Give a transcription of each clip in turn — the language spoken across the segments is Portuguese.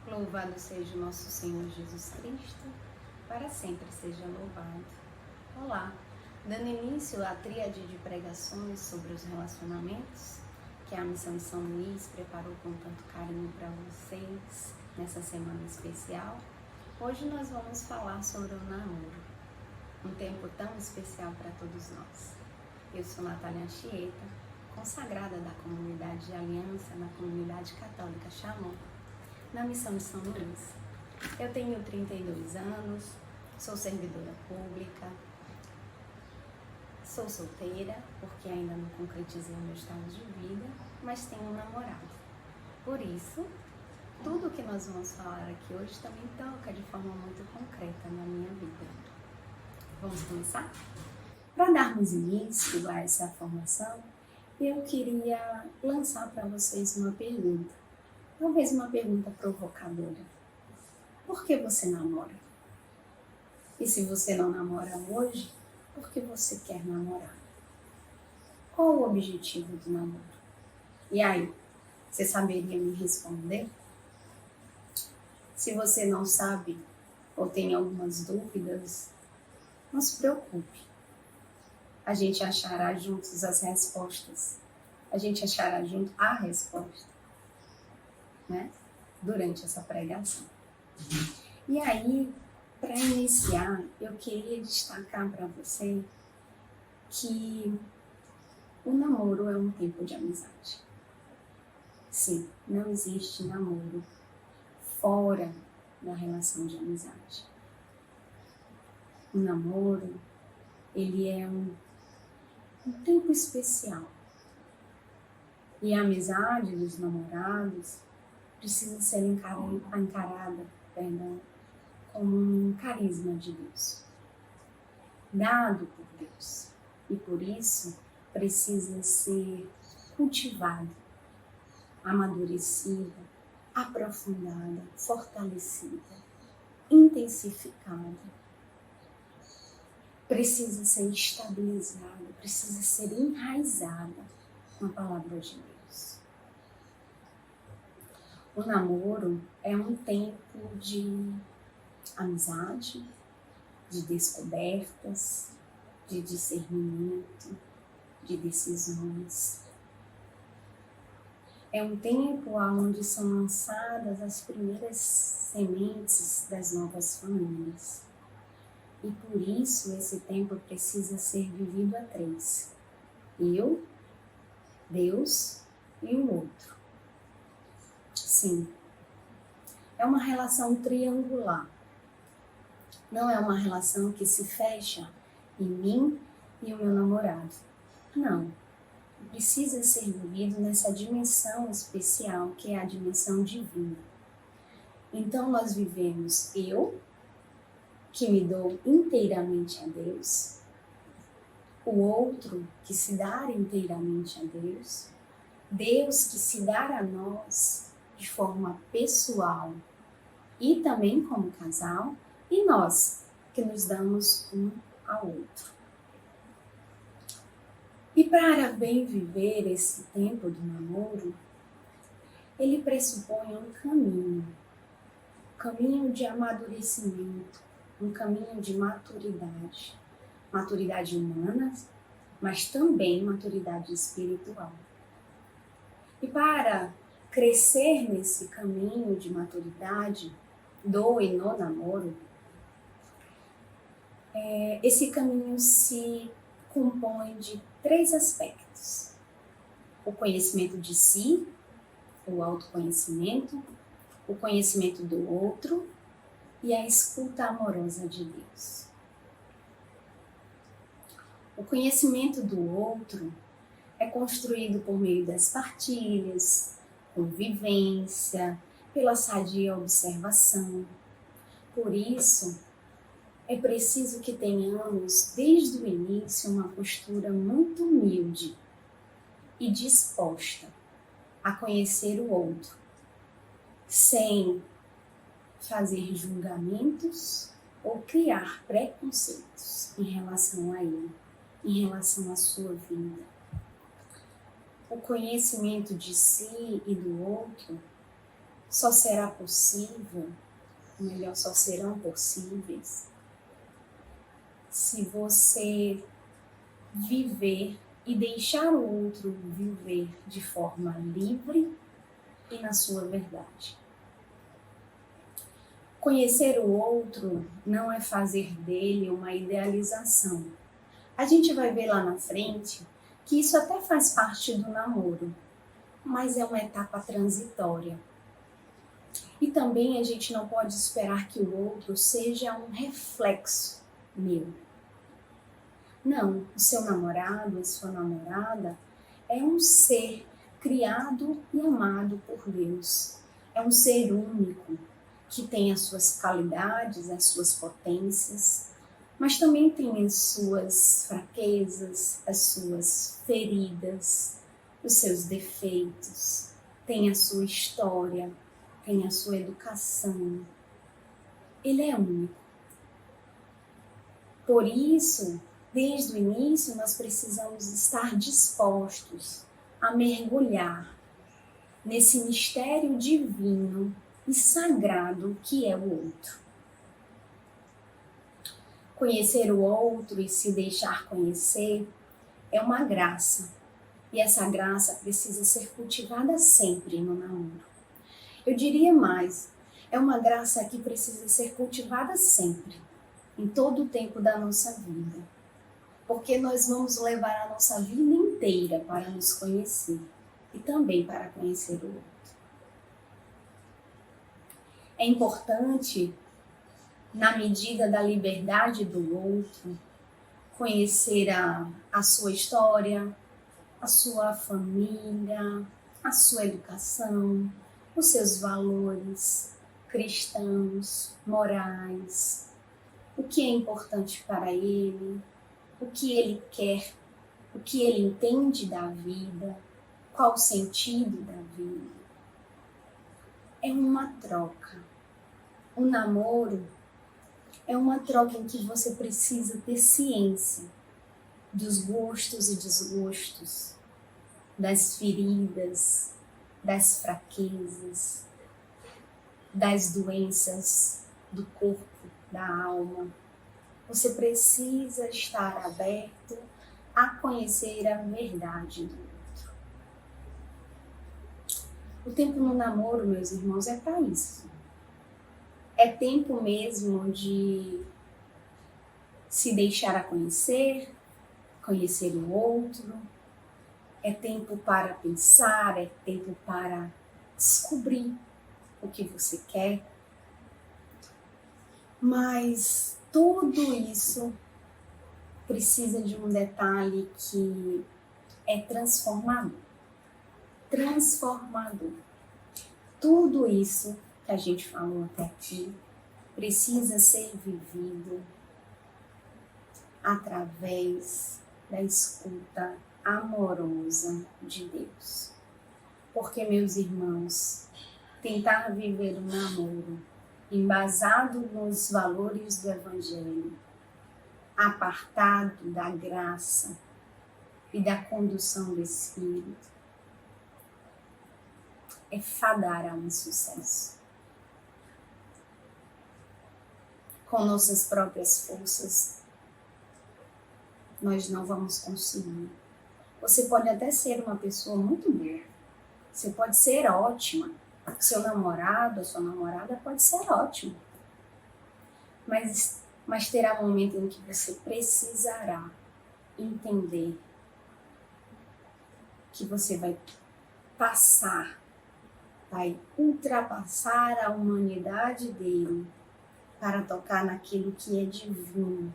Louvado seja o nosso Senhor Jesus Cristo, para sempre seja louvado. Olá, dando início à tríade de pregações sobre os relacionamentos, que a Missão de São Luís preparou com tanto carinho para vocês nessa semana especial, hoje nós vamos falar sobre o namoro, um tempo tão especial para todos nós. Eu sou Natália Anchieta, consagrada da comunidade de aliança na comunidade católica Shalom, na Missão de São Luís. Eu tenho 32 anos, sou servidora pública, sou solteira, porque ainda não concretizei o meu estado de vida, mas tenho um namorado. Por isso, tudo o que nós vamos falar aqui hoje também toca de forma muito concreta na minha vida. Vamos começar? Para darmos início a essa formação, eu queria lançar para vocês uma pergunta. Talvez uma pergunta provocadora. Por que você namora? E se você não namora hoje, por que você quer namorar? Qual o objetivo do namoro? E aí, você saberia me responder? Se você não sabe ou tem algumas dúvidas, não se preocupe. A gente achará juntos as respostas. A gente achará junto a resposta, né? Durante essa pregação. E aí, para iniciar, eu queria destacar para você que o namoro é um tempo de amizade. Sim, não existe namoro fora da relação de amizade. O namoro, ele é um tempo especial. E a amizade dos namorados precisa ser encarada como um carisma de Deus, dado por Deus, e por isso precisa ser cultivado, amadurecido, aprofundada, fortalecida, intensificada. Precisa ser estabilizada, precisa ser enraizada na palavra de Deus. O namoro é um tempo de amizade, de descobertas, de discernimento, de decisões. É um tempo onde são lançadas as primeiras sementes das novas famílias. E por isso esse tempo precisa ser vivido a três. Eu, Deus e o outro. Sim, é uma relação triangular. Não é uma relação que se fecha em mim e o meu namorado. Não. Precisa ser vivido nessa dimensão especial, que é a dimensão divina. Então nós vivemos eu, que me dou inteiramente a Deus, o outro que se dá inteiramente a Deus, Deus que se dá a nós de forma pessoal e também como casal, e nós que nos damos um ao outro. E para bem viver esse tempo do namoro, ele pressupõe um caminho de amadurecimento, um caminho de maturidade. Maturidade humana, mas também maturidade espiritual. E para crescer nesse caminho de maturidade, do e no namoro, esse caminho se compõe de 3 aspectos: o conhecimento de si, o autoconhecimento, o conhecimento do outro e a escuta amorosa de Deus. O conhecimento do outro é construído por meio das partilhas, convivência, pela sadia observação. Por isso, é preciso que tenhamos, desde o início, uma postura muito humilde e disposta a conhecer o outro, sem fazer julgamentos ou criar preconceitos em relação a ele, em relação à sua vida. O conhecimento de si e do outro só será possível, ou melhor, só serão possíveis, se você viver e deixar o outro viver de forma livre e na sua verdade. Conhecer o outro não é fazer dele uma idealização. A gente vai ver lá na frente que isso até faz parte do namoro, mas é uma etapa transitória. E também a gente não pode esperar que o outro seja um reflexo meu. Não, o seu namorado, a sua namorada é um ser criado e amado por Deus. É um ser único, que tem as suas qualidades, as suas potências, mas também tem as suas fraquezas, as suas feridas, os seus defeitos, tem a sua história, tem a sua educação. Ele é único. Por isso, desde o início, nós precisamos estar dispostos a mergulhar nesse mistério divino e sagrado que é o outro. Conhecer o outro e se deixar conhecer é uma graça, e essa graça precisa ser cultivada sempre no namoro. Eu diria mais, é uma graça que precisa ser cultivada sempre, em todo o tempo da nossa vida, porque nós vamos levar a nossa vida inteira para nos conhecer e também para conhecer o outro. É importante, na medida da liberdade do outro, conhecer a sua história, a sua família, a sua educação, os seus valores cristãos, morais, o que é importante para ele, o que ele quer, o que ele entende da vida, qual o sentido da vida. É uma troca. O namoro é uma troca em que você precisa ter ciência dos gostos e desgostos, das feridas, das fraquezas, das doenças do corpo, da alma. Você precisa estar aberto a conhecer a verdade do outro. O tempo no namoro, meus irmãos, é para isso. É tempo mesmo de se deixar a conhecer, conhecer o outro. É tempo para pensar, é tempo para descobrir o que você quer. Mas tudo isso precisa de um detalhe que é transformador. Transformador. Tudo isso que a gente falou até aqui precisa ser vivido através da escuta amorosa de Deus. Porque, meus irmãos, tentar viver um namoro embasado nos valores do Evangelho, apartado da graça e da condução do Espírito, é fadar a um sucesso. Com nossas próprias forças, nós não vamos conseguir. Você pode até ser uma pessoa muito boa, você pode ser ótima, seu namorado, a sua namorada pode ser ótimo, mas terá um momento em que você precisará entender que você vai ultrapassar a humanidade dele para tocar naquilo que é divino.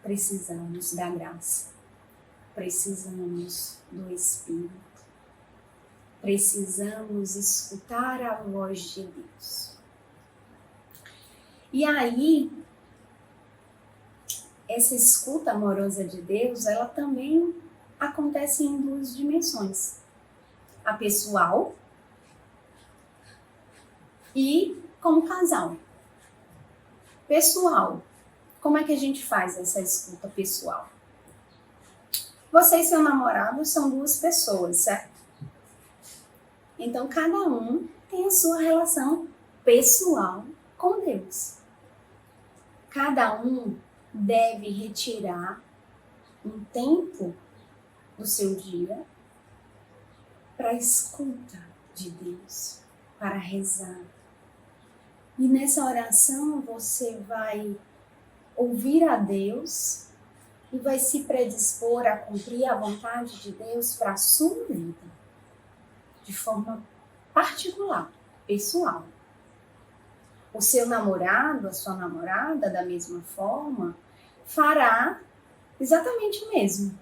Precisamos da graça, precisamos do Espírito, precisamos escutar a voz de Deus. E aí, essa escuta amorosa de Deus, ela também acontece em duas dimensões. A pessoal e como casal. Pessoal. Como é que a gente faz essa escuta pessoal? Você e seu namorado são duas pessoas, certo? Então, cada um tem a sua relação pessoal com Deus. Cada um deve retirar um tempo do seu dia para a escuta de Deus, para rezar. E nessa oração você vai ouvir a Deus e vai se predispor a cumprir a vontade de Deus para a sua vida, de forma particular, pessoal. O seu namorado, a sua namorada, da mesma forma, fará exatamente o mesmo.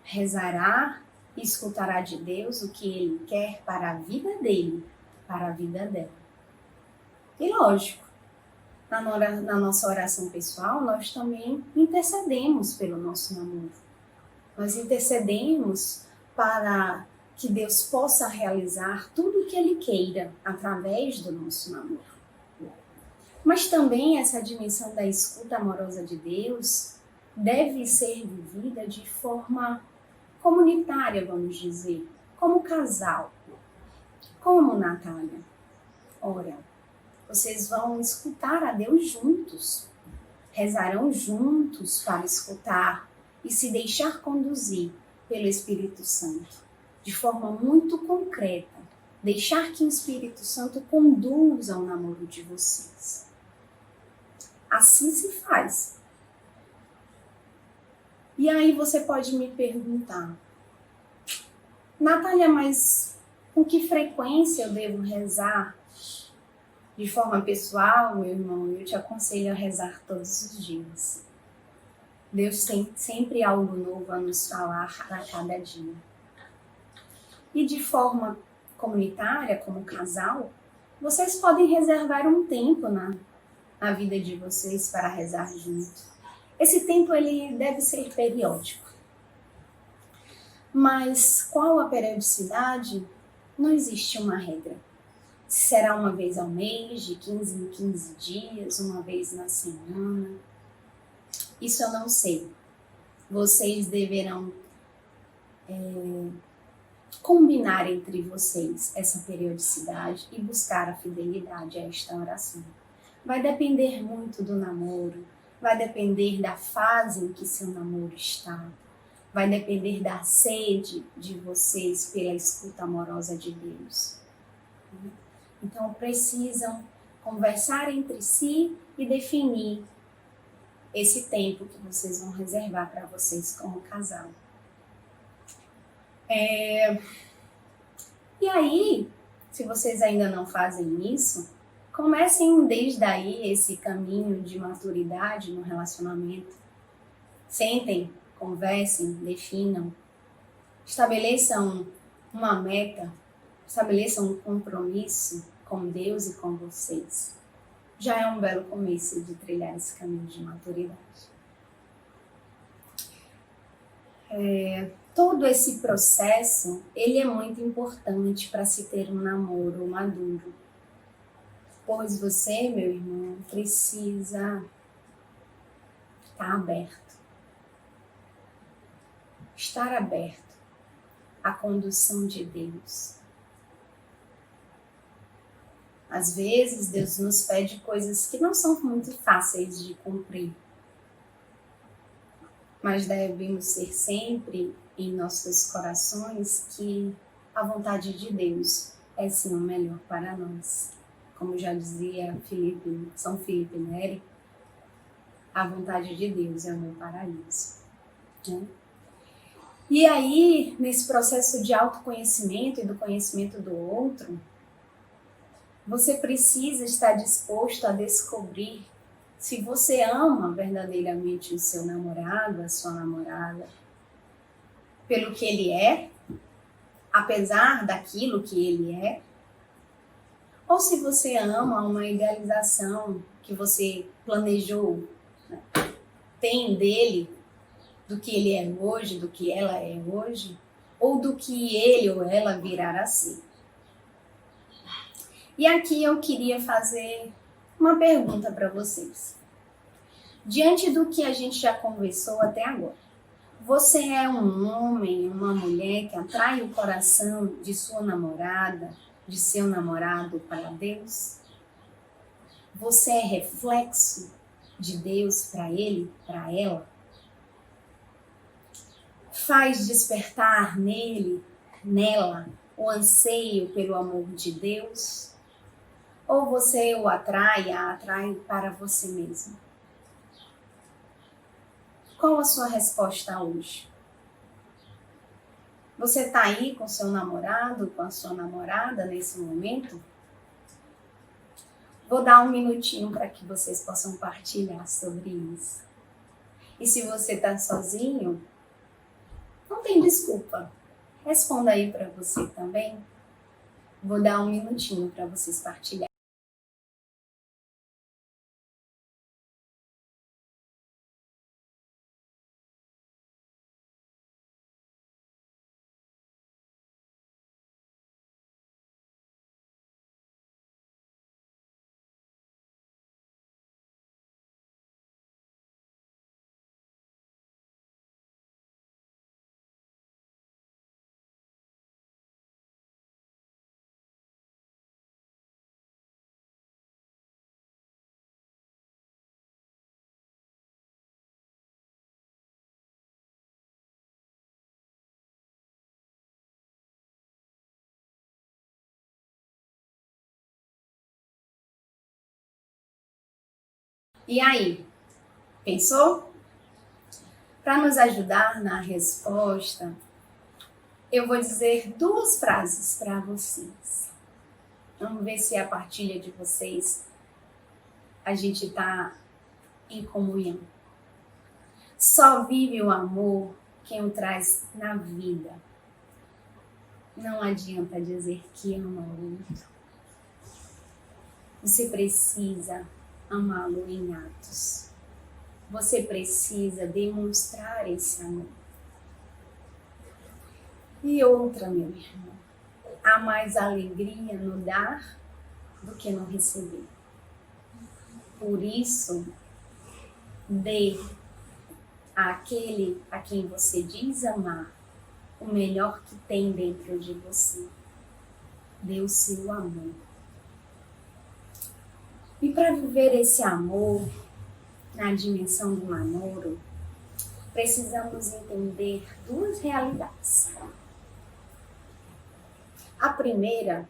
Rezará e escutará de Deus o que Ele quer para a vida dele, para a vida dela. E lógico, na nossa oração pessoal, nós também intercedemos pelo nosso namoro. Nós intercedemos para que Deus possa realizar tudo o que Ele queira através do nosso namoro. Mas também essa dimensão da escuta amorosa de Deus deve ser vivida de forma comunitária, vamos dizer, como casal. Como, Natália? Ora, vocês vão escutar a Deus juntos, rezarão juntos para escutar e se deixar conduzir pelo Espírito Santo, de forma muito concreta, deixar que o Espírito Santo conduza o namoro de vocês. Assim se faz. E aí você pode me perguntar, Natália, mas com que frequência eu devo rezar? De forma pessoal, meu irmão, eu te aconselho a rezar todos os dias. Deus tem sempre algo novo a nos falar a cada dia. E de forma comunitária, como casal, vocês podem reservar um tempo na vida de vocês para rezar juntos. Esse tempo ele deve ser periódico. Mas qual a periodicidade? Não existe uma regra. Será uma vez ao mês, de 15 em 15 dias, uma vez na semana? Isso eu não sei. Vocês deverão combinar entre vocês essa periodicidade e buscar a fidelidade a esta oração. Vai depender muito do namoro, vai depender da fase em que seu namoro está, vai depender da sede de vocês pela escuta amorosa de Deus. Então precisam conversar entre si e definir esse tempo que vocês vão reservar para vocês como casal. E aí, se vocês ainda não fazem isso, comecem desde aí esse caminho de maturidade no relacionamento. Sentem, conversem, definam, estabeleçam uma meta, estabeleçam um compromisso com Deus e com vocês. Já é um belo começo de trilhar esse caminho de maturidade. Todo esse processo, ele é muito importante para se ter um namoro maduro. Pois você, meu irmão, precisa estar aberto. Estar aberto à condução de Deus. Às vezes, Deus nos pede coisas que não são muito fáceis de cumprir. Mas devemos ser sempre em nossos corações que a vontade de Deus é sim o melhor para nós. Como já dizia São Filipe Neri, a vontade de Deus é o meu paraíso. Né? E aí, nesse processo de autoconhecimento e do conhecimento do outro, você precisa estar disposto a descobrir se você ama verdadeiramente o seu namorado, a sua namorada, pelo que ele é, apesar daquilo que ele é, ou se você ama uma idealização que você planejou, né? Tem dele, do que ele é hoje, do que ela é hoje, ou do que ele ou ela virá a ser. E aqui eu queria fazer uma pergunta para vocês. Diante do que a gente já conversou até agora, você é um homem, uma mulher que atrai o coração de sua namorada de seu namorado para Deus? Você é reflexo de Deus para ele, para ela? Faz despertar nele, nela, o anseio pelo amor de Deus? Ou você o atrai, a atrai para você mesmo? Qual a sua resposta hoje? Você está aí com seu namorado, com a sua namorada nesse momento? Vou dar um minutinho para que vocês possam partilhar sobre isso. E se você está sozinho, não tem desculpa. Responda aí para você também. Vou dar um minutinho para vocês partilharem. E aí, pensou? Para nos ajudar na resposta, eu vou dizer 2 frases para vocês. Vamos ver se a partilha de vocês a gente está em comunhão. Só vive o amor quem o traz na vida. Não adianta dizer que ama o outro. Você precisa amá-lo em atos. Você precisa demonstrar esse amor. E outra, meu irmão, há mais alegria no dar do que no receber. Por isso, dê àquele a quem você diz amar o melhor que tem dentro de você. Dê o seu amor. E para viver esse amor na dimensão do namoro, precisamos entender 2 realidades. A primeira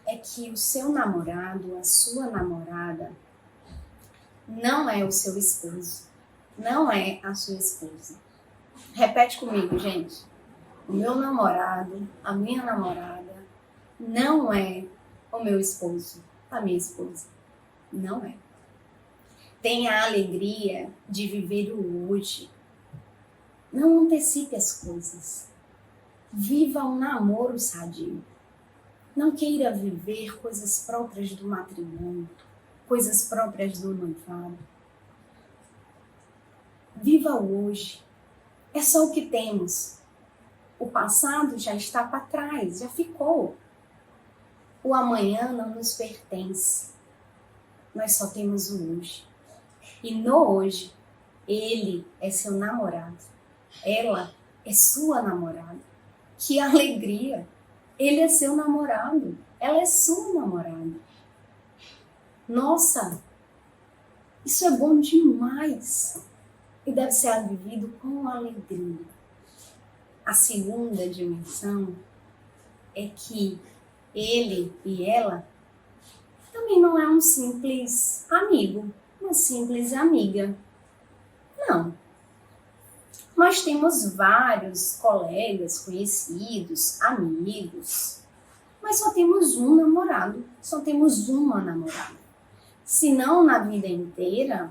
é que o seu namorado, a sua namorada, não é o seu esposo, não é a sua esposa. Repete comigo, gente. O meu namorado, a minha namorada, não é o meu esposo, a minha esposa. Não é. Tenha a alegria de viver o hoje. Não antecipe as coisas. Viva um namoro sadio. Não queira viver coisas próprias do matrimônio, coisas próprias do noivado. Viva o hoje. É só o que temos. O passado já está para trás, já ficou. O amanhã não nos pertence. Nós só temos o hoje. E no hoje, ele é seu namorado. Ela é sua namorada. Que alegria! Ele é seu namorado. Ela é sua namorada. Nossa, isso é bom demais. E deve ser vivido com alegria. A segunda dimensão é que ele e ela também não é um simples amigo, uma simples amiga. Não. Nós temos vários colegas, conhecidos, amigos, mas só temos um namorado, só temos uma namorada. Se não na vida inteira,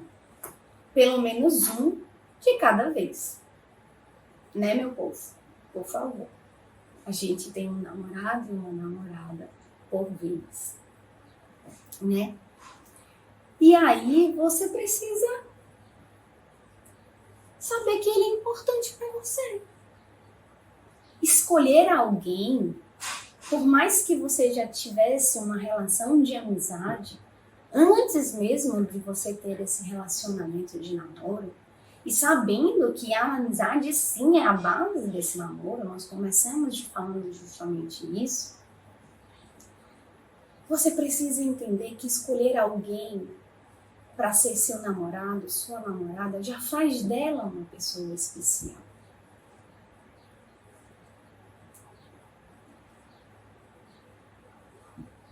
pelo menos um de cada vez. Né, meu povo? Por favor. A gente tem um namorado e uma namorada por vez. Né? E aí você precisa saber que ele é importante para você. Escolher alguém, por mais que você já tivesse uma relação de amizade, antes mesmo de você ter esse relacionamento de namoro, e sabendo que a amizade sim é a base desse namoro, nós começamos falando justamente isso, Você precisa entender que escolher alguém para ser seu namorado, sua namorada, já faz dela uma pessoa especial.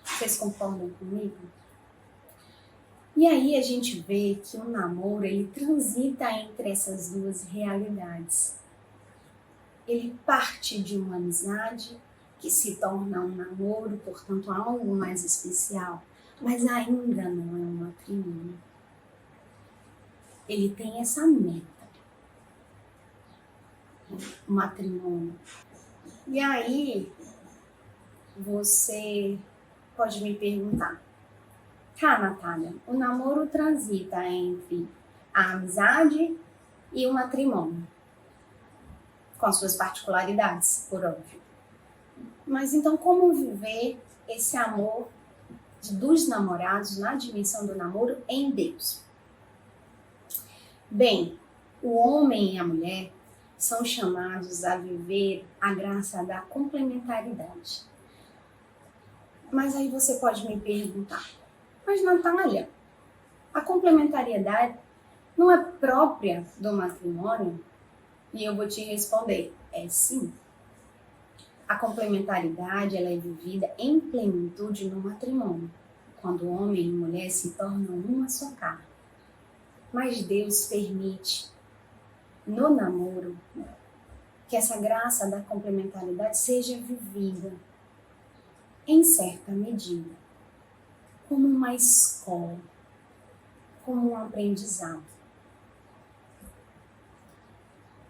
Vocês concordam comigo? E aí a gente vê que o namoro, ele transita entre essas duas realidades. Ele parte de uma amizade que se torna um namoro, portanto algo mais especial, mas ainda não é um matrimônio. Ele tem essa meta, o matrimônio. E aí você pode me perguntar, Natália, o namoro transita entre a amizade e o matrimônio, com suas particularidades, por óbvio. Mas então como viver esse amor dos namorados na dimensão do namoro em Deus? Bem, o homem e a mulher são chamados a viver a graça da complementaridade. Mas aí você pode me perguntar, mas Natália, a complementariedade não é própria do matrimônio? E eu vou te responder, é sim. A complementaridade ela é vivida em plenitude no matrimônio, quando homem e mulher se tornam uma só carne. Mas Deus permite no namoro que essa graça da complementaridade seja vivida em certa medida, como uma escola, como um aprendizado.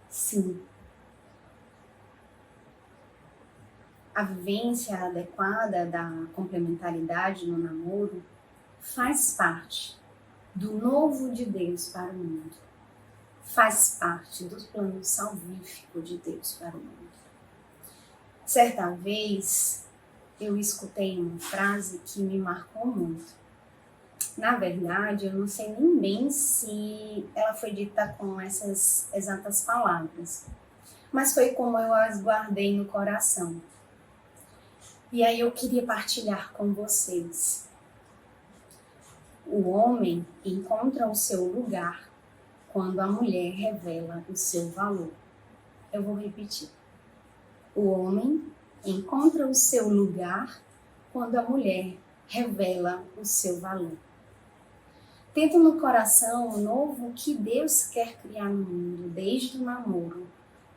Sim, a vivência adequada da complementaridade no namoro faz parte do novo de Deus para o mundo. Faz parte do plano salvífico de Deus para o mundo. Certa vez, eu escutei uma frase que me marcou muito. Na verdade, eu não sei nem bem se ela foi dita com essas exatas palavras, mas foi como eu as guardei no coração. E aí eu queria partilhar com vocês. O homem encontra o seu lugar quando a mulher revela o seu valor. Eu vou repetir. O homem encontra o seu lugar quando a mulher revela o seu valor. Tendo no coração o novo que Deus quer criar no mundo, desde o namoro,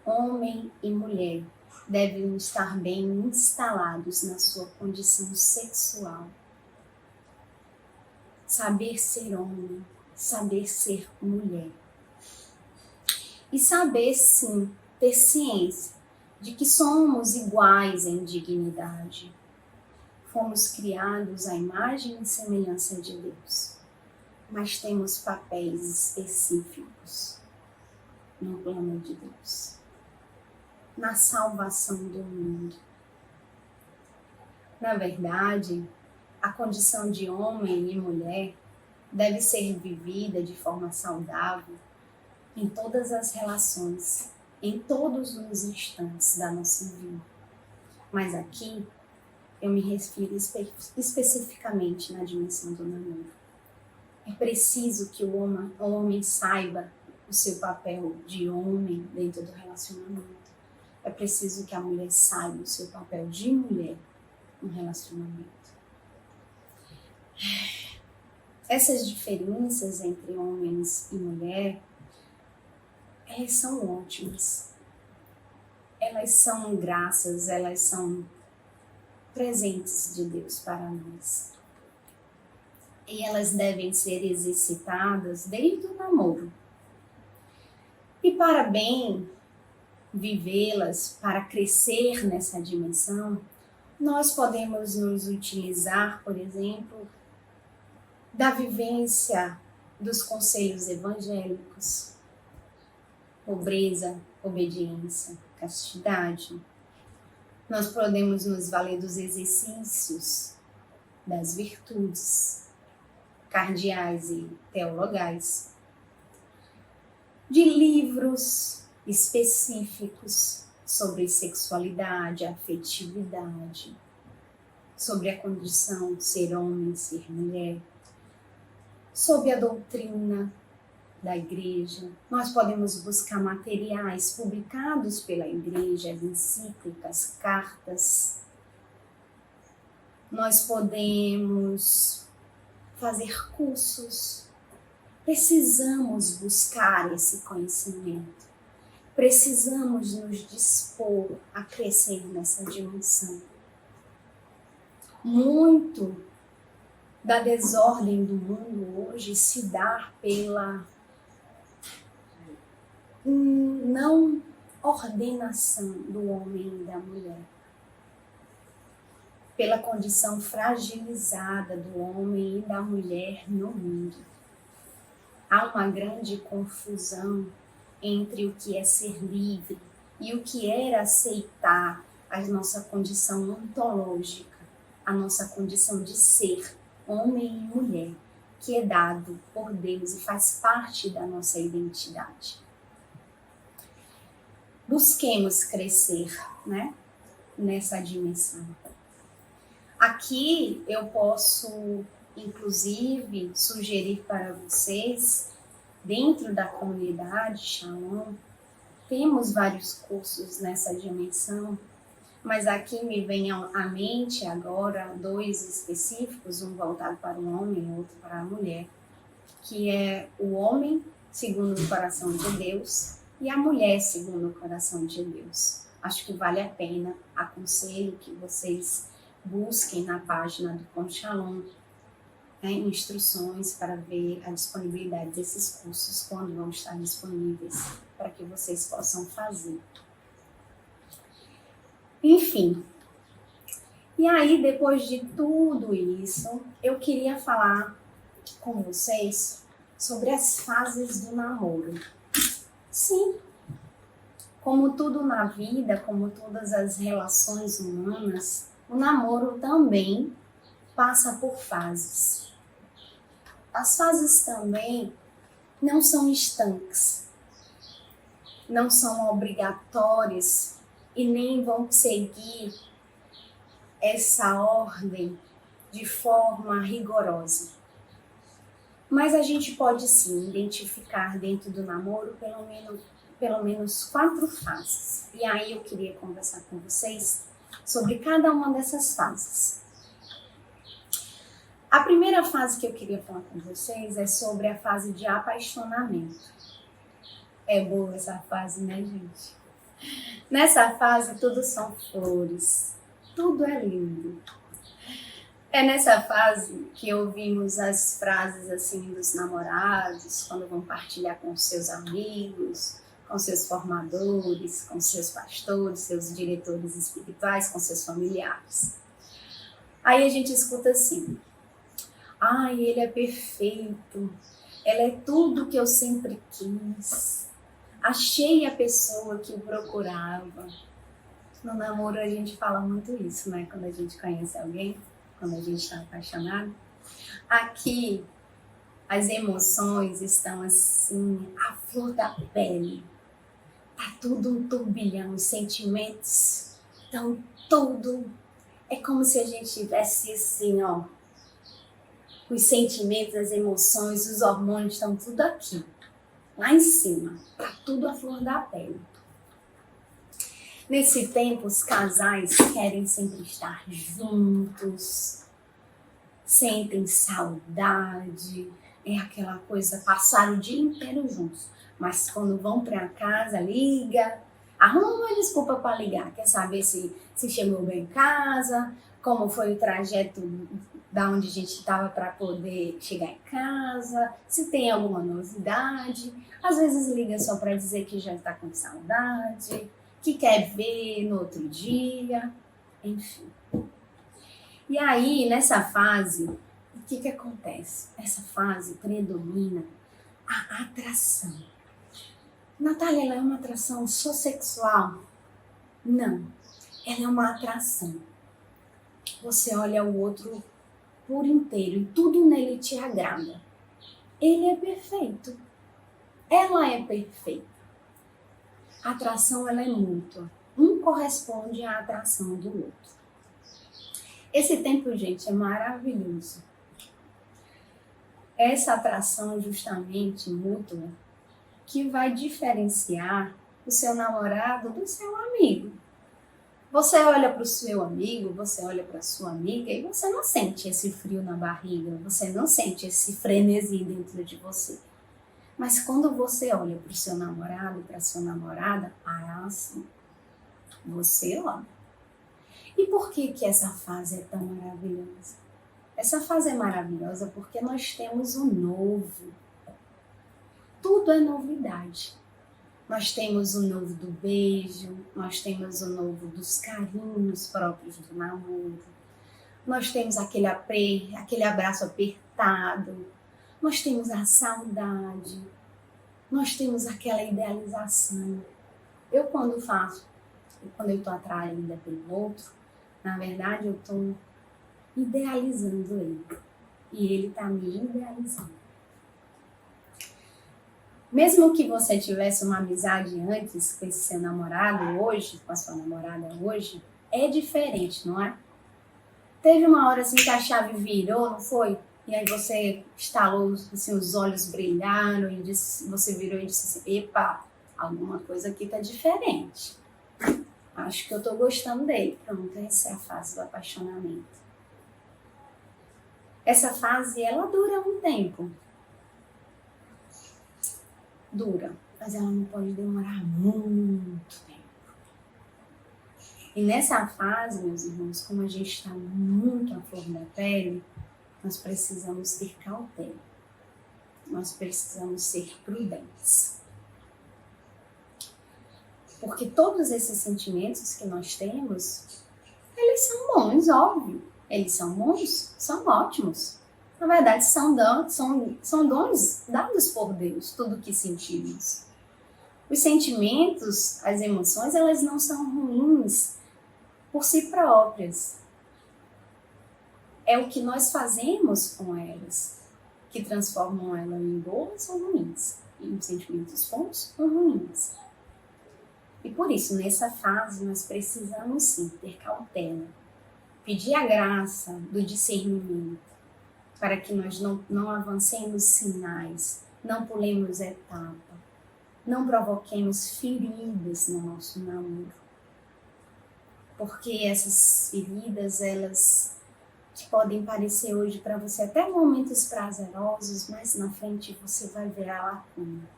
homem e mulher devem estar bem instalados na sua condição sexual. Saber ser homem, saber ser mulher. E saber, sim, ter ciência de que somos iguais em dignidade. Fomos criados à imagem e semelhança de Deus, mas temos papéis específicos no plano de Deus, na salvação do mundo. Na verdade, a condição de homem e mulher deve ser vivida de forma saudável em todas as relações, em todos os instantes da nossa vida. Mas aqui eu me refiro especificamente na dimensão do namoro. É preciso que o homem saiba o seu papel de homem dentro do relacionamento. É preciso que a mulher saiba o seu papel de mulher no relacionamento. Essas diferenças entre homens e mulher, elas são ótimas. Elas são graças, elas são presentes de Deus para nós. E elas devem ser exercitadas desde o namoro. E para bem vivê-las, para crescer nessa dimensão, nós podemos nos utilizar, por exemplo, da vivência dos conselhos evangélicos, pobreza, obediência, castidade. Nós podemos nos valer dos exercícios das virtudes cardeais e teologais, de livros específicos sobre sexualidade, afetividade, sobre a condição de ser homem, ser mulher, sobre a doutrina da igreja. Nós podemos buscar materiais publicados pela igreja, encíclicas, cartas. Nós podemos fazer cursos. Precisamos buscar esse conhecimento. Precisamos nos dispor a crescer nessa dimensão. Muito da desordem do mundo hoje se dá pela não ordenação do homem e da mulher, pela condição fragilizada do homem e da mulher no mundo. Há uma grande confusão entre o que é ser livre e o que é aceitar a nossa condição ontológica, a nossa condição de ser homem e mulher, que é dado por Deus e faz parte da nossa identidade. Busquemos crescer, né, nessa dimensão. Aqui eu posso, inclusive, sugerir para vocês, dentro da comunidade Shalom, temos vários cursos nessa dimensão, mas aqui me vem à mente agora 2 específicos, um voltado para o homem e outro para a mulher, que é o homem segundo o coração de Deus e a mulher segundo o coração de Deus. Acho que vale a pena, aconselho que vocês busquem na página do Com Shalom, né, instruções para ver a disponibilidade desses cursos, quando vão estar disponíveis, para que vocês possam fazer. Enfim, e aí depois de tudo isso, eu queria falar com vocês sobre as fases do namoro. Sim, como tudo na vida, como todas as relações humanas, o namoro também passa por fases. As fases também não são estanques, não são obrigatórias e nem vão seguir essa ordem de forma rigorosa. Mas a gente pode sim identificar dentro do namoro pelo menos 4 fases. E aí eu queria conversar com vocês sobre cada uma dessas fases. A primeira fase que eu queria falar com vocês é sobre a fase de apaixonamento. É boa essa fase, né, gente? Nessa fase, tudo são flores, tudo é lindo. É nessa fase que ouvimos as frases assim dos namorados, quando vão partilhar com seus amigos, com seus formadores, com seus pastores, seus diretores espirituais, com seus familiares. Aí a gente escuta assim: ai, ele é perfeito, ela é tudo que eu sempre quis. Achei a pessoa que eu procurava. No namoro a gente fala muito isso, né? Quando a gente conhece alguém, quando a gente está apaixonado. Aqui, as emoções estão assim, à flor da pele. Tá tudo um turbilhão, os sentimentos estão tudo. É como se a gente tivesse assim, ó. Os sentimentos, as emoções, os hormônios estão tudo aqui. Lá em cima, tá tudo à flor da pele. Nesse tempo, os casais querem sempre estar juntos, sentem saudade, é aquela coisa, passar o dia inteiro juntos. Mas quando vão para casa, liga, arruma uma desculpa para ligar, quer saber se chegou bem em casa, como foi o trajeto da onde a gente estava para poder chegar em casa, se tem alguma novidade. Às vezes liga só para dizer que já está com saudade, que quer ver no outro dia, enfim. E aí, nessa fase, o que acontece? Nessa fase predomina a atração. Natália, ela é uma atração só sexual? Não, ela é uma atração. Você olha o outro por inteiro e tudo nele te agrada. Ele é perfeito. Ela é perfeita. A atração, ela é mútua. Um corresponde à atração do outro. Esse tempo, gente, é maravilhoso. Essa atração justamente mútua que vai diferenciar o seu namorado do seu amigo. Você olha para o seu amigo, você olha para a sua amiga e você não sente esse frio na barriga, você não sente esse frenesi dentro de você. Mas quando você olha para o seu namorado, para a sua namorada, assim, você olha. E por que essa fase é tão maravilhosa? Essa fase é maravilhosa porque nós temos o novo. Tudo é novidade. Nós temos o novo do beijo, nós temos o novo dos carinhos próprios do namoro, nós temos aquele abraço apertado, nós temos a saudade, nós temos aquela idealização. Eu quando eu estou atraída pelo outro, na verdade eu estou idealizando ele e ele está me idealizando. Mesmo que você tivesse uma amizade antes com esse seu namorado hoje, com a sua namorada hoje, é diferente, não é? Teve uma hora assim que a chave virou, não foi? E aí você estalou, assim, os olhos brilharam e você virou e disse assim, epa, alguma coisa aqui tá diferente. Acho que eu tô gostando dele. Pronto, essa é a fase do apaixonamento. Essa fase, ela dura um tempo. Dura, mas ela não pode demorar muito tempo. E nessa fase, meus irmãos, como a gente está muito à flor da pele, nós precisamos ter cautela. Nós precisamos ser prudentes. Porque todos esses sentimentos que nós temos, eles são bons, óbvio. Eles são bons, são ótimos. Na verdade, são dons dados por Deus, tudo que sentimos. Os sentimentos, as emoções, elas não são ruins por si próprias. É o que nós fazemos com elas que transformam elas em boas ou ruins, em sentimentos bons ou ruins. E por isso, nessa fase, nós precisamos sim ter cautela, pedir a graça do discernimento, para que nós não avancemos sinais, não pulemos etapa, não provoquemos feridas no nosso namoro. Porque essas feridas, elas podem parecer hoje para você até momentos prazerosos, mas na frente você vai ver a lacuna.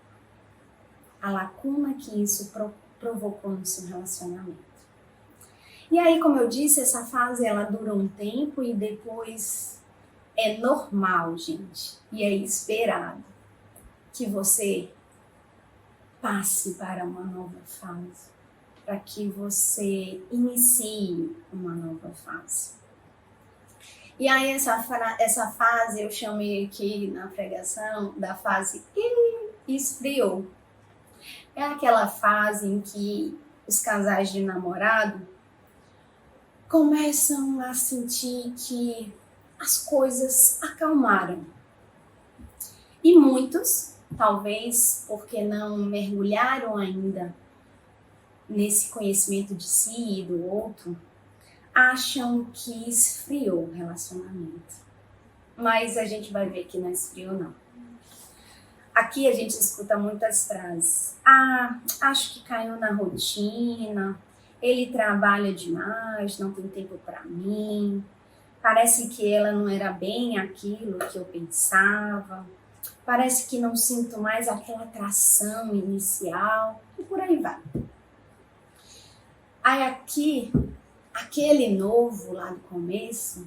A lacuna que isso provocou no seu relacionamento. E aí, como eu disse, essa fase ela dura um tempo e depois é normal, gente, e é esperado que você passe para uma nova fase, para que você inicie uma nova fase. E aí essa fase eu chamei aqui na pregação da fase esfriou. É aquela fase em que os casais de namorado começam a sentir que as coisas acalmaram. E muitos, talvez porque não mergulharam ainda nesse conhecimento de si e do outro, acham que esfriou o relacionamento. Mas a gente vai ver que não esfriou, não. Aqui a gente escuta muitas frases. Acho que caiu na rotina, ele trabalha demais, não tem tempo para mim, parece que ela não era bem aquilo que eu pensava, parece que não sinto mais aquela atração inicial, e por aí vai. Aí aqui, aquele novo lá do começo,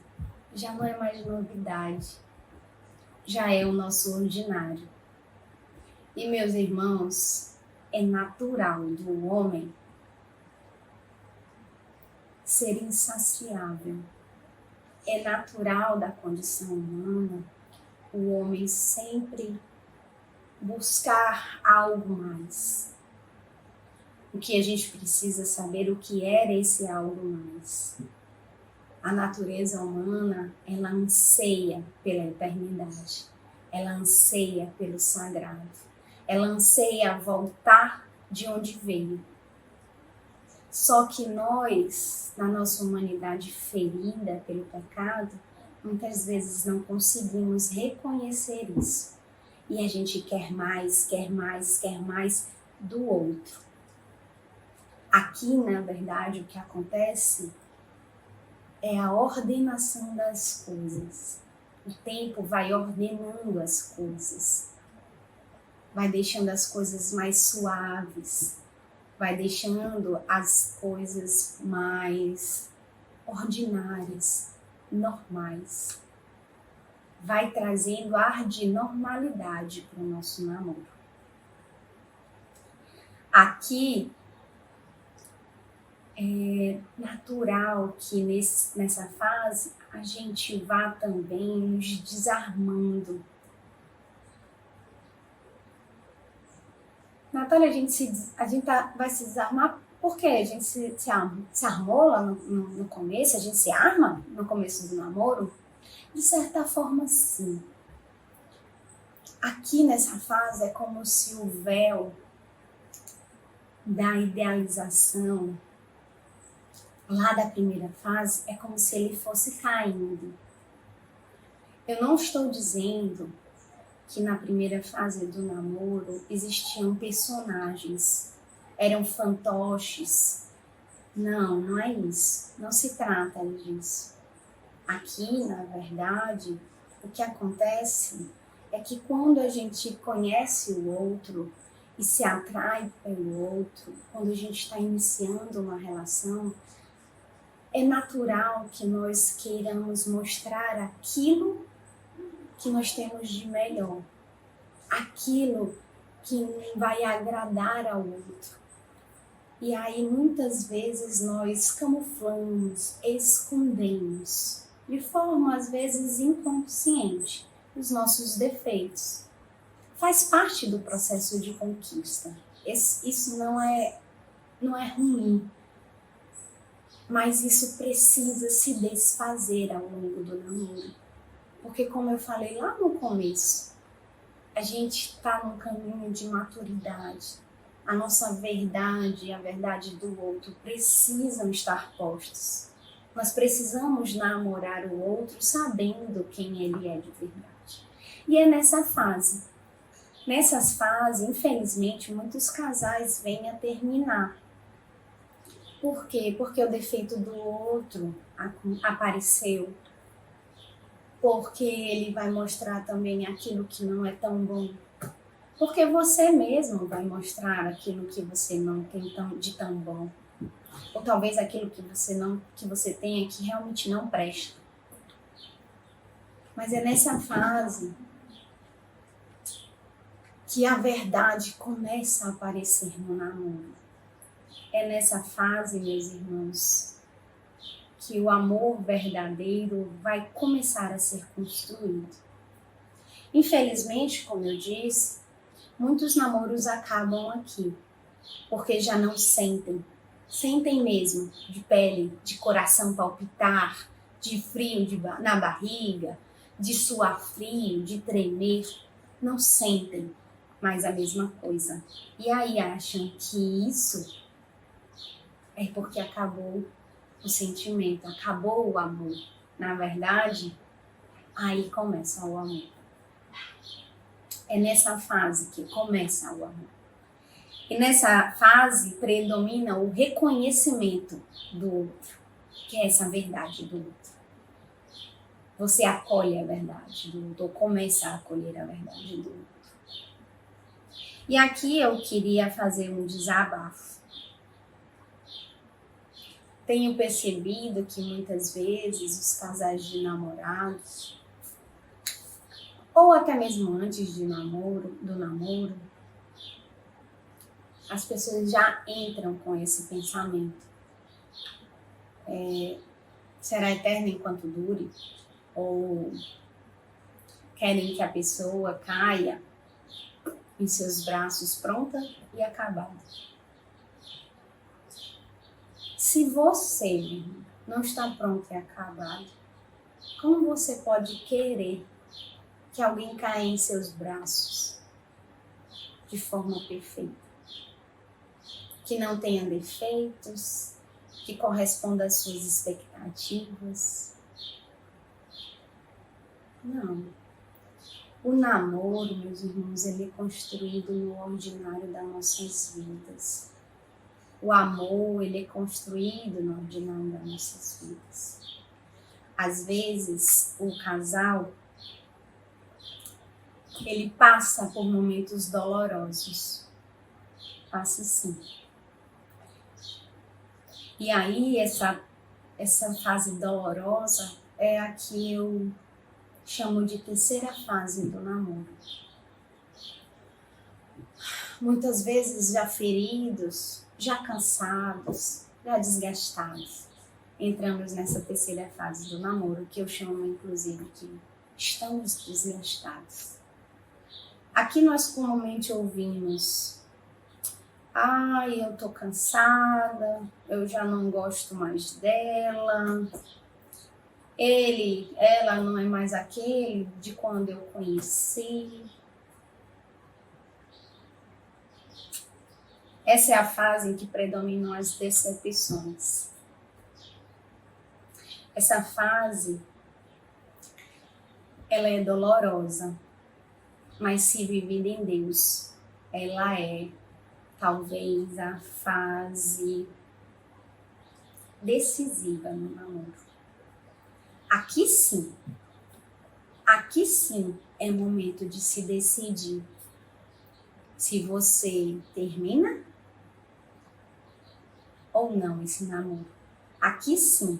já não é mais novidade, já é o nosso ordinário. E meus irmãos, é natural do homem ser insaciável. É natural da condição humana o homem sempre buscar algo mais. O que a gente precisa saber o que era esse algo mais. A natureza humana, ela anseia pela eternidade. Ela anseia pelo sagrado. Ela anseia voltar de onde veio. Só que nós, na nossa humanidade ferida pelo pecado, muitas vezes não conseguimos reconhecer isso. E a gente quer mais, quer mais, quer mais do outro. Aqui, na verdade, o que acontece é a ordenação das coisas. O tempo vai ordenando as coisas. Vai deixando as coisas mais suaves. Vai deixando as coisas mais ordinárias, normais. Vai trazendo ar de normalidade para o nosso namoro. Aqui é natural que nessa fase a gente vá também nos desarmando. Natália, vai se desarmar por quê? A gente se armou lá no começo? A gente se arma no começo do namoro? De certa forma, sim. Aqui nessa fase é como se o véu da idealização lá da primeira fase é como se ele fosse caindo. Eu não estou dizendo que na primeira fase do namoro existiam personagens, eram fantoches. Não, não é isso. Não se trata disso. Aqui, na verdade, o que acontece é que quando a gente conhece o outro e se atrai pelo outro, quando a gente está iniciando uma relação, é natural que nós queiramos mostrar aquilo que nós temos de melhor, aquilo que vai agradar ao outro. E aí muitas vezes nós camuflamos, escondemos, de forma às vezes inconsciente, os nossos defeitos. Faz parte do processo de conquista. Isso não é ruim, mas isso precisa se desfazer ao longo do namoro. Porque, como eu falei lá no começo, a gente está num caminho de maturidade. A nossa verdade e a verdade do outro precisam estar postos. Nós precisamos namorar o outro sabendo quem ele é de verdade. E é nessa fase. Nessas fases, infelizmente, muitos casais vêm a terminar. Por quê? Porque o defeito do outro apareceu. Porque ele vai mostrar também aquilo que não é tão bom. Porque você mesmo vai mostrar aquilo que você não tem de tão bom. Ou talvez aquilo que você tenha que realmente não presta. Mas é nessa fase que a verdade começa a aparecer no namoro. É nessa fase, meus irmãos, que o amor verdadeiro vai começar a ser construído. Infelizmente, como eu disse, muitos namoros acabam aqui, porque já não sentem mesmo, de pele, de coração palpitar, de frio na barriga, de suar frio, de tremer, não sentem mais a mesma coisa. E aí acham que isso é porque acabou o sentimento, acabou o amor. Na verdade, aí começa o amor. É nessa fase que começa o amor. E nessa fase predomina o reconhecimento do outro, que é essa verdade do outro. Você acolhe a verdade do outro, ou começa a acolher a verdade do outro. E aqui eu queria fazer um desabafo. Tenho percebido que muitas vezes os casais de namorados, ou até mesmo antes do namoro, as pessoas já entram com esse pensamento. Será eterno enquanto dure? Ou querem que a pessoa caia em seus braços pronta e acabada. Se você não está pronto e acabado, como você pode querer que alguém caia em seus braços de forma perfeita? que não tenha defeitos, que corresponda às suas expectativas. Não. O namoro, meus irmãos, ele é construído no ordinário das nossas vidas. O amor, ele é construído no ordinário das nossas vidas. Às vezes, o casal, ele passa por momentos dolorosos. Passa sim. E aí, essa fase dolorosa é a que eu chamo de terceira fase do namoro. Muitas vezes já feridos, já cansados, já desgastados, entramos nessa terceira fase do namoro, que eu chamo inclusive de estamos desgastados. Aqui nós comumente ouvimos: ai, eu tô cansada, eu já não gosto mais dela, ela não é mais aquele de quando eu conheci. Essa é a fase em que predominam as decepções. Essa fase, ela é dolorosa, mas se vivida em Deus, ela é talvez a fase decisiva no namoro. Aqui sim é momento de se decidir se você termina ou não esse namoro. Aqui sim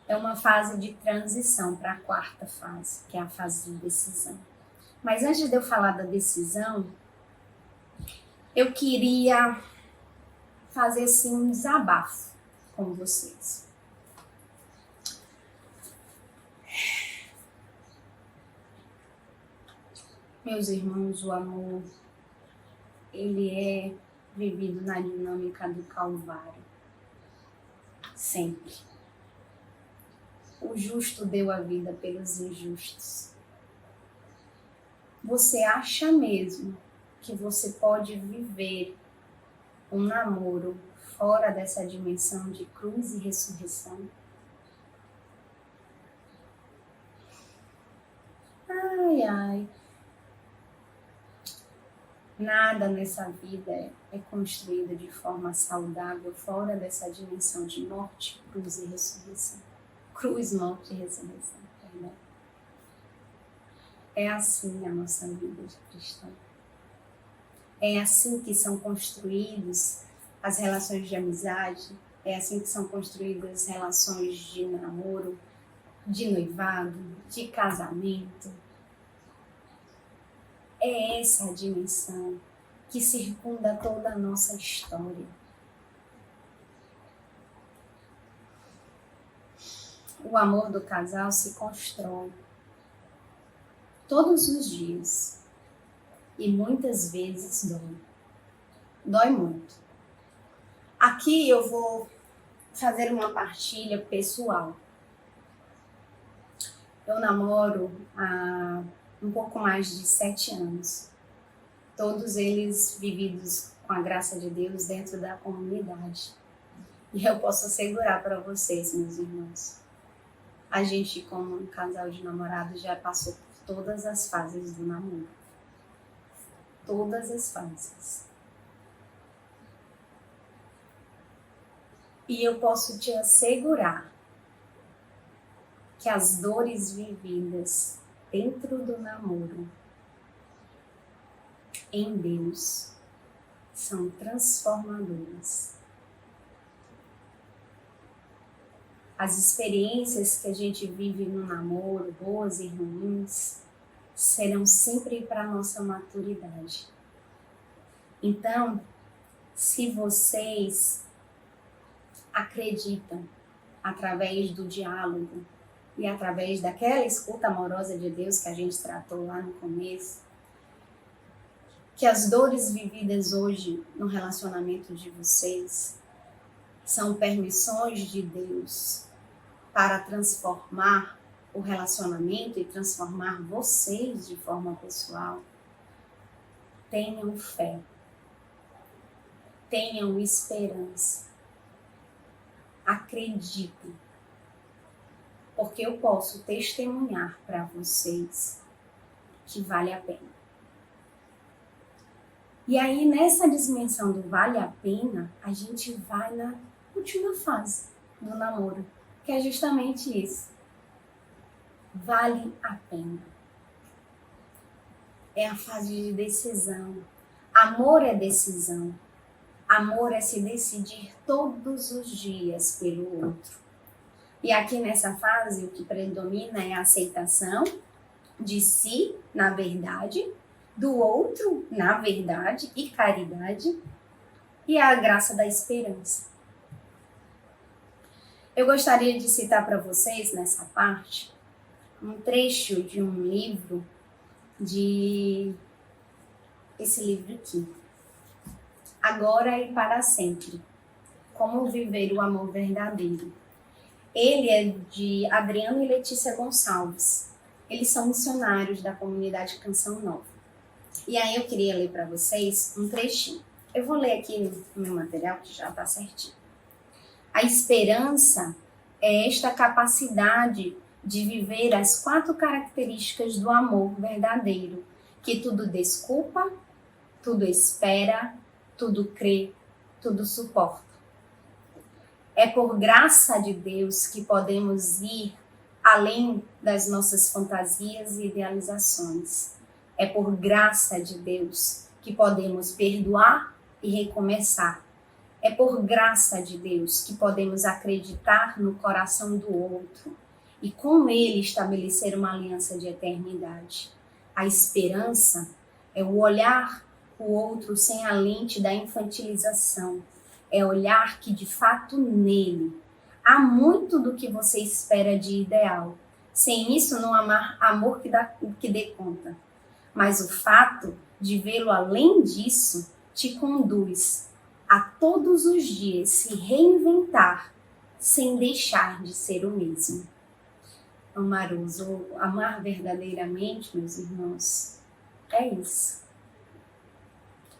é uma fase de transição para a quarta fase, que é a fase de decisão. Mas antes de eu falar da decisão, eu queria fazer assim um desabafo com vocês. Meus irmãos, o amor, ele é vivido na dinâmica do Calvário. Sempre. O justo deu a vida pelos injustos. Você acha mesmo que você pode viver um namoro fora dessa dimensão de cruz e ressurreição? Ai, ai. Nada nessa vida é construído de forma saudável fora dessa dimensão de morte, cruz e ressurreição. Cruz, morte e ressurreição, perdão. É assim a nossa vida de cristão. É assim que são construídas as relações de amizade, é assim que são construídas as relações de namoro, de noivado, de casamento. É essa a dimensão que circunda toda a nossa história. O amor do casal se constrói todos os dias e muitas vezes dói. Dói muito. Aqui eu vou fazer uma partilha pessoal. Eu namoro há um pouco mais de 7 anos. Todos eles vividos com a graça de Deus dentro da comunidade. E eu posso assegurar para vocês, meus irmãos, a gente como um casal de namorados já passou por todas as fases do namoro. Todas as fases. E eu posso te assegurar que as dores vividas dentro do namoro em Deus são transformadoras. As experiências que a gente vive no namoro, boas e ruins, serão sempre para a nossa maturidade. Então, se vocês acreditam, através do diálogo e através daquela escuta amorosa de Deus que a gente tratou lá no começo, que as dores vividas hoje no relacionamento de vocês são permissões de Deus para transformar o relacionamento e transformar vocês de forma pessoal, tenham fé. tenham esperança. Acreditem. Porque eu posso testemunhar para vocês que vale a pena. E aí, nessa dimensão do vale a pena, a gente vai na última fase do namoro, que é justamente isso. Vale a pena. É a fase de decisão. Amor é decisão. Amor é se decidir todos os dias pelo outro. E aqui nessa fase, o que predomina é a aceitação de si, na verdade, do outro, na verdade, e caridade, e a graça da esperança. Eu gostaria de citar para vocês, nessa parte, um trecho de um livro, esse livro aqui, Agora e para Sempre, Como Viver o Amor Verdadeiro. Ele é de Adriano e Letícia Gonçalves. Eles são missionários da comunidade Canção Nova. E aí eu queria ler para vocês um trechinho. Eu vou ler aqui no meu material, que já está certinho. A esperança é esta capacidade de viver as 4 características do amor verdadeiro, que tudo desculpa, tudo espera, tudo crê, tudo suporta. É por graça de Deus que podemos ir além das nossas fantasias e idealizações. É por graça de Deus que podemos perdoar e recomeçar. É por graça de Deus que podemos acreditar no coração do outro e com ele estabelecer uma aliança de eternidade. A esperança é o olhar o outro sem a lente da infantilização. É olhar que de fato nele há muito do que você espera de ideal. Sem isso não há amor que dê conta. Mas o fato de vê-lo além disso te conduz a todos os dias se reinventar sem deixar de ser o mesmo. Amar verdadeiramente, meus irmãos, é isso.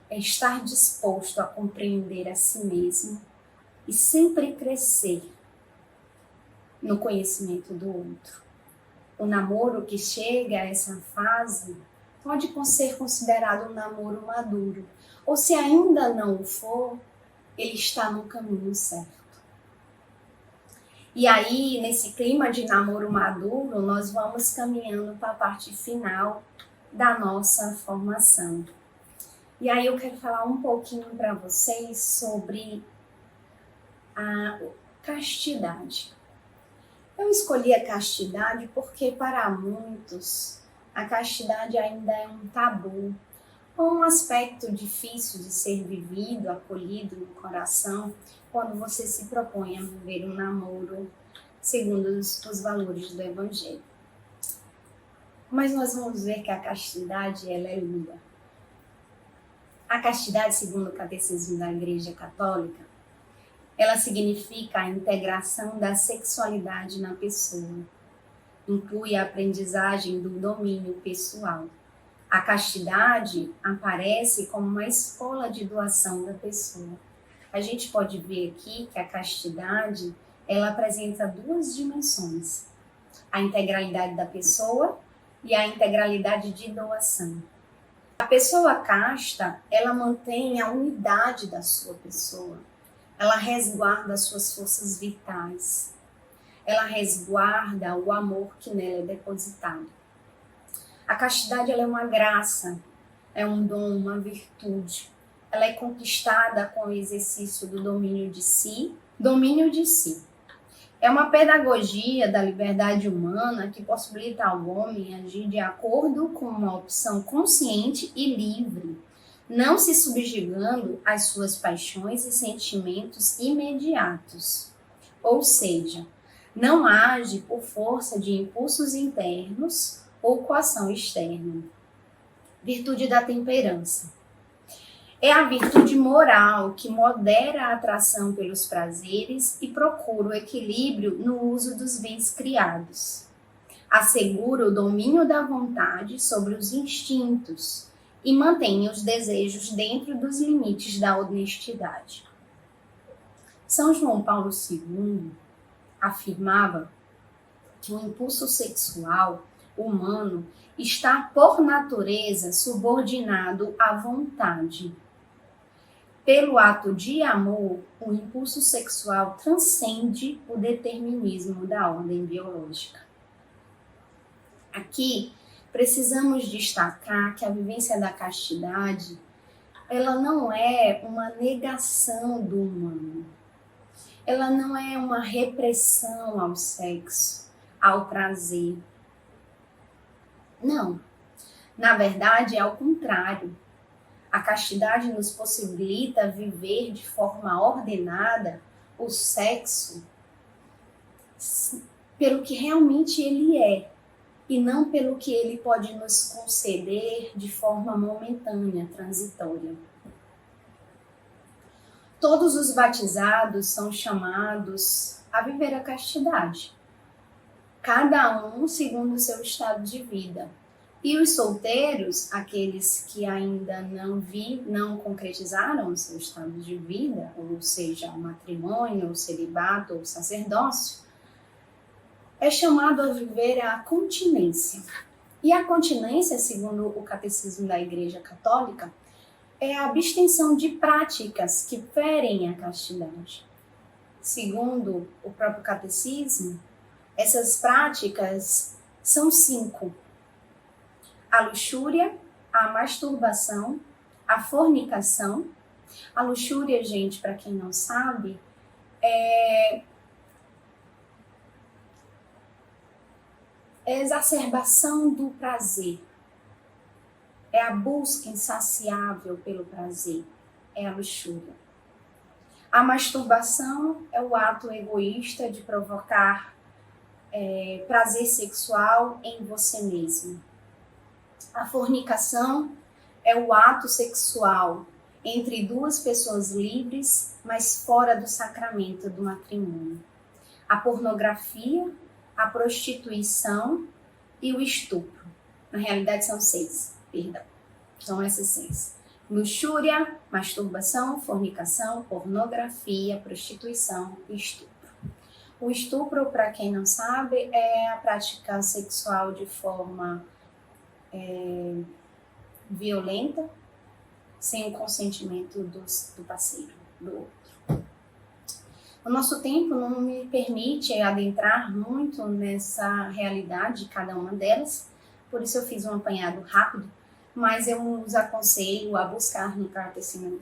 É estar disposto a compreender a si mesmo e sempre crescer no conhecimento do outro. O namoro que chega a essa fase pode ser considerado um namoro maduro, ou se ainda não o for, ele está no caminho certo. E aí, nesse clima de namoro maduro, nós vamos caminhando para a parte final da nossa formação. E aí eu quero falar um pouquinho para vocês sobre a castidade. Eu escolhi a castidade porque para muitos a castidade ainda é um tabu, ou um aspecto difícil de ser vivido, acolhido no coração, quando você se propõe a viver um namoro segundo os valores do Evangelho. Mas nós vamos ver que a castidade, ela é linda. A castidade, segundo o Catecismo da Igreja Católica, ela significa a integração da sexualidade na pessoa. Inclui a aprendizagem do domínio pessoal. A castidade aparece como uma escola de doação da pessoa. A gente pode ver aqui que a castidade, ela apresenta 2 dimensões. A integralidade da pessoa e a integralidade de doação. A pessoa casta, ela mantém a unidade da sua pessoa. Ela resguarda as suas forças vitais. Ela resguarda o amor que nela é depositado. A castidade, ela é uma graça, é um dom, uma virtude. Ela é conquistada com o exercício do domínio de si. Domínio de si. É uma pedagogia da liberdade humana que possibilita ao homem agir de acordo com uma opção consciente e livre, não se subjugando às suas paixões e sentimentos imediatos. Ou seja, não age por força de impulsos internos ou coação externa. Virtude da temperança. É a virtude moral que modera a atração pelos prazeres e procura o equilíbrio no uso dos bens criados. Assegura o domínio da vontade sobre os instintos e mantenha os desejos dentro dos limites da honestidade. São João Paulo II afirmava que o impulso sexual humano está, por natureza, subordinado à vontade. Pelo ato de amor, o impulso sexual transcende o determinismo da ordem biológica. Aqui, precisamos destacar que a vivência da castidade, ela não é uma negação do humano. Ela não é uma repressão ao sexo, ao prazer. Não. Na verdade, é ao contrário. A castidade nos possibilita viver de forma ordenada o sexo pelo que realmente ele é, e não pelo que ele pode nos conceder de forma momentânea, transitória. Todos os batizados são chamados a viver a castidade, cada um segundo o seu estado de vida. E os solteiros, aqueles que ainda não concretizaram o seu estado de vida, ou seja, o matrimônio, o celibato ou o sacerdócio, é chamado a viver a continência. E a continência, segundo o Catecismo da Igreja Católica, é a abstenção de práticas que ferem a castidade. Segundo o próprio Catecismo, essas práticas são 5. A luxúria, a masturbação, a fornicação. A luxúria, gente, para quem não sabe, é a exacerbação do prazer. É a busca insaciável pelo prazer. É a luxúria. A masturbação é o ato egoísta de provocar prazer sexual em você mesmo. A fornicação é o ato sexual entre duas pessoas livres, mas fora do sacramento do matrimônio. A pornografia, a prostituição e o estupro. Na realidade são 6, perdão. São essas 6. Luxúria, masturbação, fornicação, pornografia, prostituição e estupro. O estupro, para quem não sabe, é a prática sexual de forma violenta, sem o consentimento do parceiro, do outro. O nosso tempo não me permite adentrar muito nessa realidade de cada uma delas, por isso eu fiz um apanhado rápido, mas eu os aconselho a buscar no catecismo,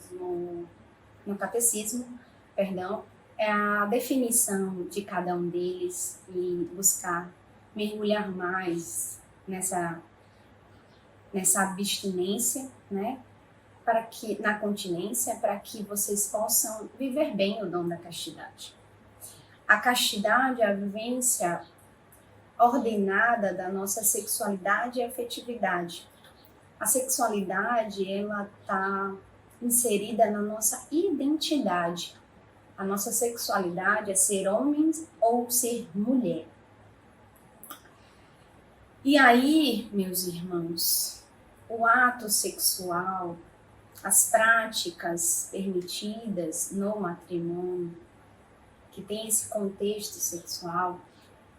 a definição de cada um deles e buscar mergulhar mais nessa abstinência, né? Na continência, para que vocês possam viver bem o dom da castidade. A castidade é a vivência ordenada da nossa sexualidade e afetividade. A sexualidade, ela está inserida na nossa identidade. A nossa sexualidade é ser homem ou ser mulher. E aí, meus irmãos, o ato sexual, as práticas permitidas no matrimônio, que tem esse contexto sexual,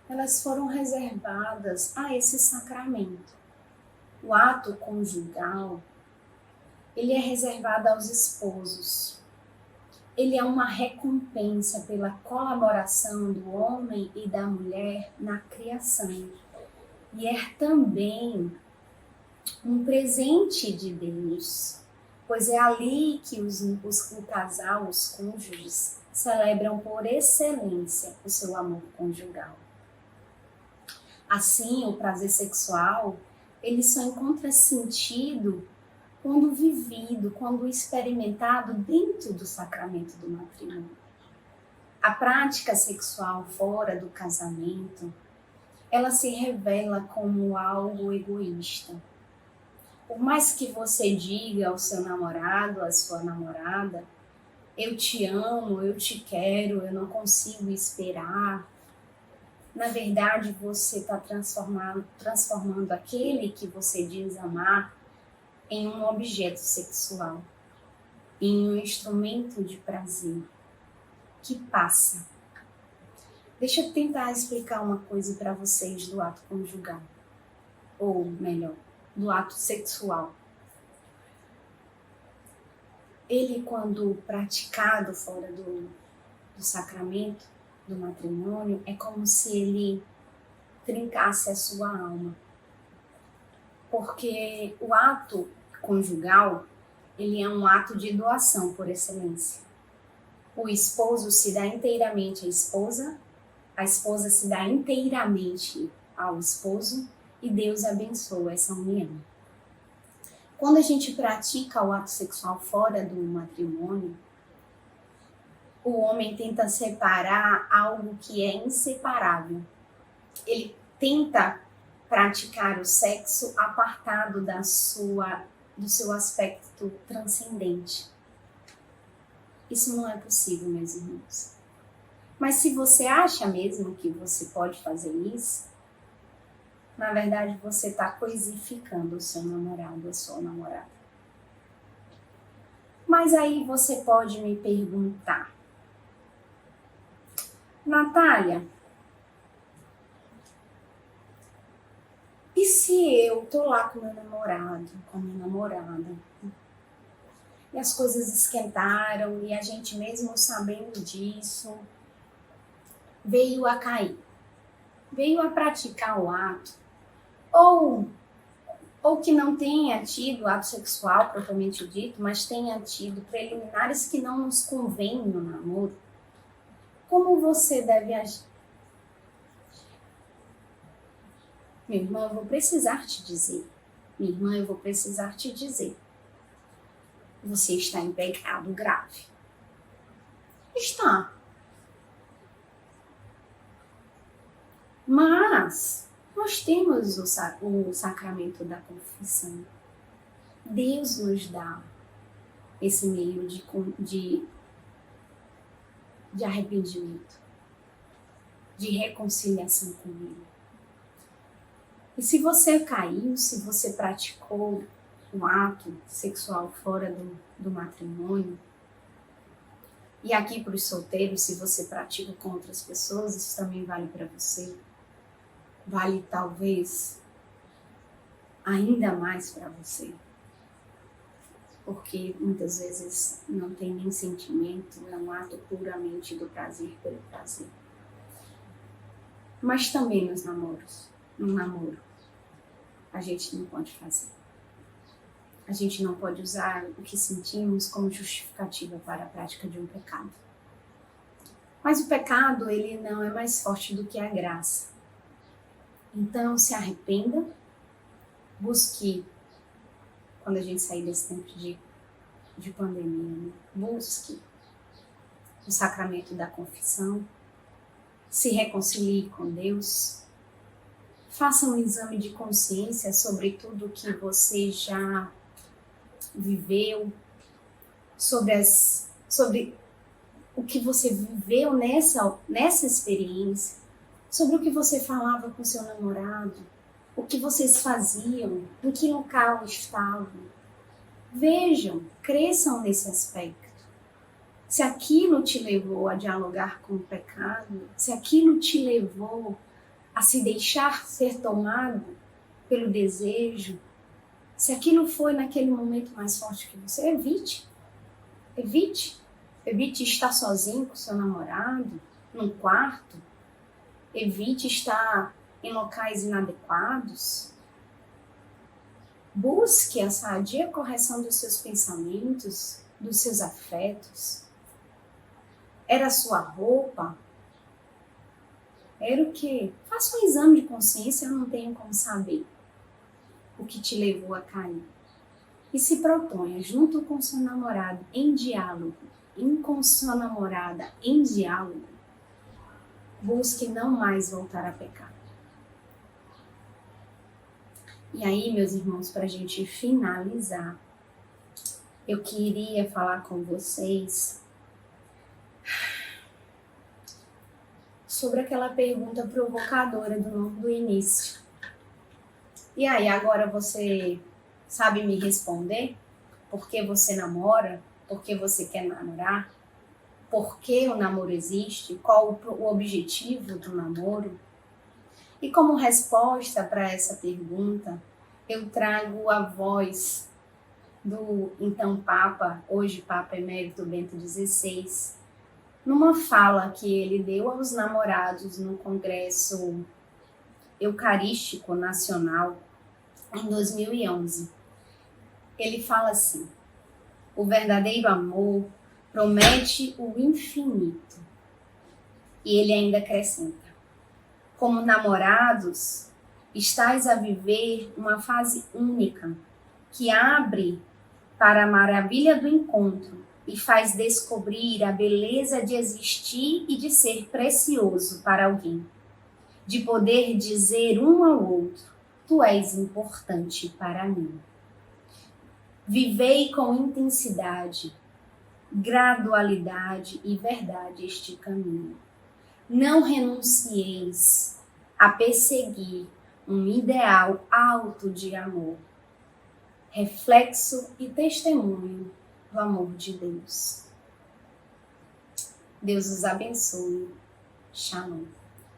elas foram reservadas a esse sacramento. O ato conjugal, ele é reservado aos esposos. Ele é uma recompensa pela colaboração do homem e da mulher na criação. E é também um presente de Deus, pois é ali que o casal, os cônjuges, celebram por excelência o seu amor conjugal. Assim, o prazer sexual, ele só encontra sentido quando vivido, quando experimentado dentro do sacramento do matrimônio. A prática sexual fora do casamento, ela se revela como algo egoísta. Por mais que você diga ao seu namorado, à sua namorada, eu te amo, eu te quero, eu não consigo esperar, na verdade você está transformando aquele que você diz amar em um objeto sexual, em um instrumento de prazer que passa. Deixa eu tentar explicar uma coisa para vocês do ato conjugal, ou melhor, do ato sexual. Ele, quando praticado fora do sacramento, do matrimônio, é como se ele trincasse a sua alma. Porque o ato conjugal, ele é um ato de doação por excelência. O esposo se dá inteiramente à esposa, a esposa se dá inteiramente ao esposo e Deus abençoa essa união. Quando a gente pratica o ato sexual fora do matrimônio, o homem tenta separar algo que é inseparável. Ele tenta praticar o sexo apartado do seu aspecto transcendente. Isso não é possível, meus irmãos. Mas se você acha mesmo que você pode fazer isso, na verdade você está coisificando o seu namorado, a sua namorada. Mas aí você pode me perguntar, Natália, e se eu tô lá com meu namorado, com a minha namorada, e as coisas esquentaram e a gente mesmo sabendo disso, veio a cair, veio a praticar o ato, ou que não tenha tido ato sexual propriamente dito, mas tenha tido preliminares que não nos convêm no namoro, como você deve agir? Meu irmão, eu vou precisar te dizer. Minha irmã, eu vou precisar te dizer. Você está em pecado grave. Está. Mas nós temos o sacramento da confissão. Deus nos dá esse meio de arrependimento, de reconciliação com Ele. E se você caiu, se você praticou um ato sexual fora do matrimônio, e aqui para os solteiros, se você pratica com outras pessoas, isso também vale para você. Vale talvez ainda mais para você. Porque muitas vezes não tem nem sentimento, é um ato puramente do prazer pelo prazer. Mas também nos namoros, no namoro, a gente não pode fazer. A gente não pode usar o que sentimos como justificativa para a prática de um pecado. Mas o pecado, ele não é mais forte do que a graça. Então, se arrependa, busque, quando a gente sair desse tempo de pandemia, busque o sacramento da confissão, se reconcilie com Deus, faça um exame de consciência sobre tudo que você já viveu, sobre o que você viveu nessa experiência, sobre o que você falava com seu namorado, o que vocês faziam, em que local estavam. Vejam, cresçam nesse aspecto. Se aquilo te levou a dialogar com o pecado, se aquilo te levou a se deixar ser tomado pelo desejo, se aquilo foi naquele momento mais forte que você, evite. Evite. Evite estar sozinho com seu namorado, num quarto. Evite estar em locais inadequados. Busque a sadia correção dos seus pensamentos, dos seus afetos. Era a sua roupa? Era o quê? Faça um exame de consciência, eu não tenho como saber o que te levou a cair. E se proponha, junto com seu namorado, em diálogo, com sua namorada, em diálogo, busque não mais voltar a pecar. E aí, meus irmãos, para a gente finalizar, eu queria falar com vocês sobre aquela pergunta provocadora do início. E aí, agora você sabe me responder? Por que você namora? Por que você quer namorar? Por que o namoro existe? Qual o objetivo do namoro? E como resposta para essa pergunta, eu trago a voz do então Papa, hoje Papa Emérito Bento XVI, numa fala que ele deu aos namorados no Congresso Eucarístico Nacional em 2011. Ele fala assim: o verdadeiro amor promete o infinito. E ele ainda acrescenta: como namorados, estais a viver uma fase única que abre para a maravilha do encontro e faz descobrir a beleza de existir e de ser precioso para alguém, de poder dizer um ao outro: tu és importante para mim. Vivei com intensidade, gradualidade e verdade este caminho. Não renuncieis a perseguir um ideal alto de amor, reflexo e testemunho do amor de Deus. Deus os abençoe. Shalom.